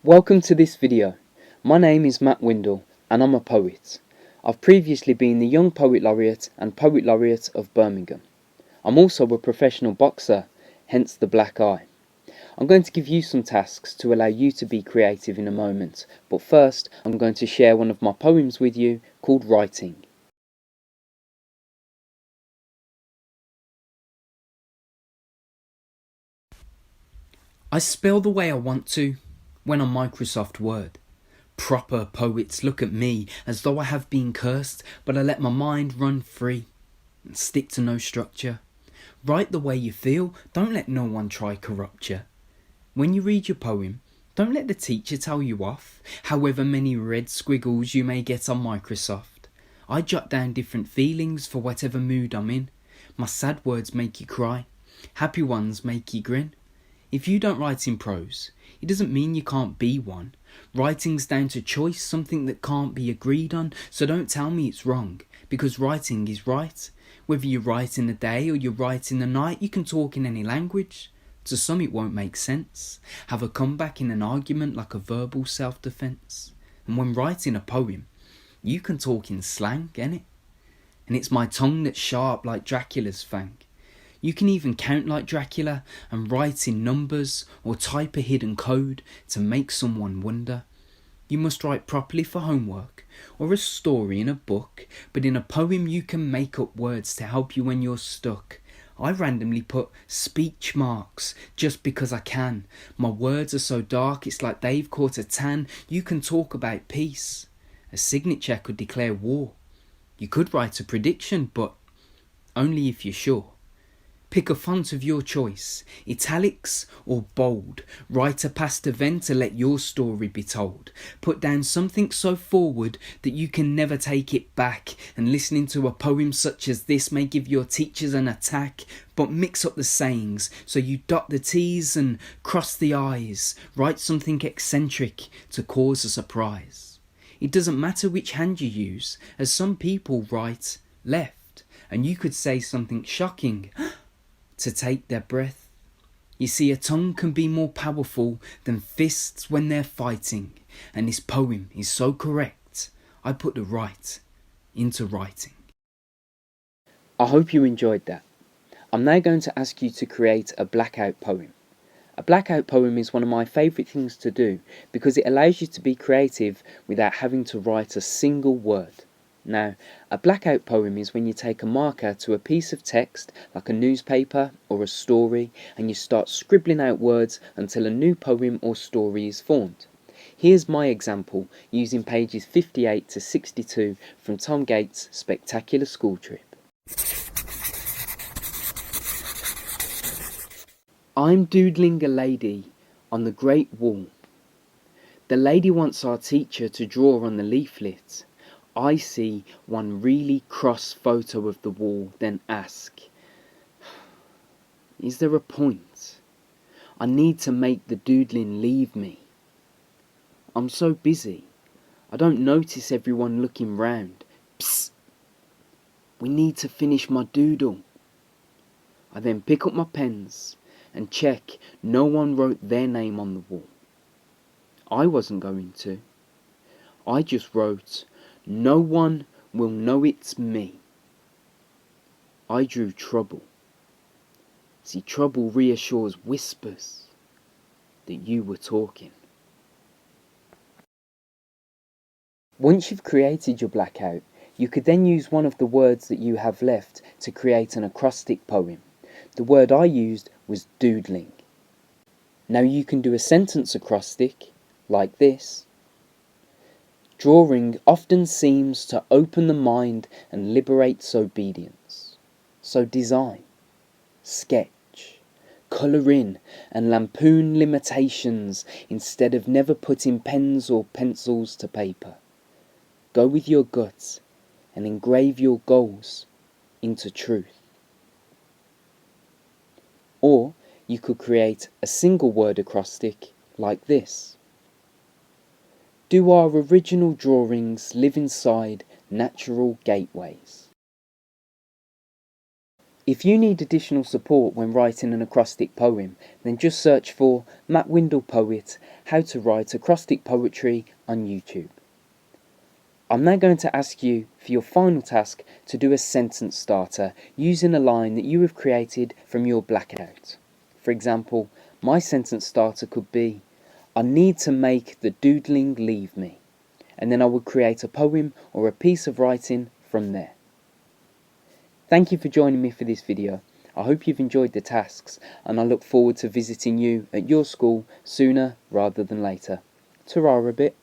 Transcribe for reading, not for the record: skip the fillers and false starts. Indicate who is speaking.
Speaker 1: Welcome to this video. My name is Windle and I'm a poet. I've previously been the Young Poet Laureate and Poet Laureate of Birmingham. I'm also a professional boxer, hence the black eye. I'm going to give you some tasks to allow you to be creative in a moment, but first I'm going to share one of my poems with you called Writing.
Speaker 2: I spell the way I want to when on Microsoft Word. Proper poets look at me as though I have been cursed, but I let my mind run free and stick to no structure. Write the way you feel, don't let no one try corrupt you. When you read your poem, don't let the teacher tell you off, however many red squiggles you may get on Microsoft. I jot down different feelings for whatever mood I'm in. My sad words make you cry, happy ones make you grin. If you don't write in prose, it doesn't mean you can't be one. Writing's down to choice, something that can't be agreed on, so don't tell me it's wrong, because writing is right. Whether you write in the day or you write in the night, you can talk in any language. To some it won't make sense. Have a comeback in an argument like a verbal self-defense. And when writing a poem, you can talk in slang, innit? And it's my tongue that's sharp like Dracula's fang. You can even count like Dracula and write in numbers or type a hidden code to make someone wonder. You must write properly for homework or a story in a book, but in a poem you can make up words to help you when you're stuck. I randomly put speech marks just because I can. My words are so dark it's like they've caught a tan. You can talk about peace. A signature could declare war. You could write a prediction, but only if you're sure. Pick a font of your choice, italics or bold. Write a past event to let your story be told. Put down something so forward that you can never take it back. And listening to a poem such as this may give your teachers an attack. But mix up the sayings so you dot the T's and cross the I's. Write something eccentric to cause a surprise. It doesn't matter which hand you use, as some people write left. And you could say something shocking to take their breath. You see, a tongue can be more powerful than fists when they're fighting, and this poem is so correct, I put the right into writing.
Speaker 1: I hope you enjoyed that. I'm now going to ask you to create a blackout poem. A blackout poem is one of my favourite things to do because it allows you to be creative without having to write a single word. Now, a blackout poem is when you take a marker to a piece of text like a newspaper or a story and you start scribbling out words until a new poem or story is formed. Here's my example using pages 58 to 62 from Tom Gates' Spectacular School Trip. I'm doodling a lady on the Great Wall. The lady wants our teacher to draw on the leaflet. I see one really cross photo of the wall, then ask, is there a point? I need to make the doodling leave me. I'm so busy, I don't notice everyone looking round. Psst! We need to finish my doodle. I then pick up my pens and check no one wrote their name on the wall. I wasn't going to. I just wrote, no one will know it's me. I drew trouble. See, trouble reassures whispers that you were talking. Once you've created your blackout, you could then use one of the words that you have left to create an acrostic poem. The word I used was doodling. Now you can do a sentence acrostic like this. Drawing often seems to open the mind and liberates obedience. So design, sketch, colour in and lampoon limitations instead of never putting pens or pencils to paper. Go with your guts and engrave your goals into truth. Or you could create a single word acrostic like this. Do our original drawings live inside natural gateways? If you need additional support when writing an acrostic poem, then just search for Matt Windle Poet, How to Write Acrostic Poetry on YouTube. I'm now going to ask you for your final task to do a sentence starter using a line that you have created from your Blackout. For example, my sentence starter could be, I need to make the doodling leave me, and then I would create a poem or a piece of writing from there. Thank you for joining me for this video. I hope you've enjoyed the tasks, and I look forward to visiting you at your school sooner rather than later. Ta-ra a bit.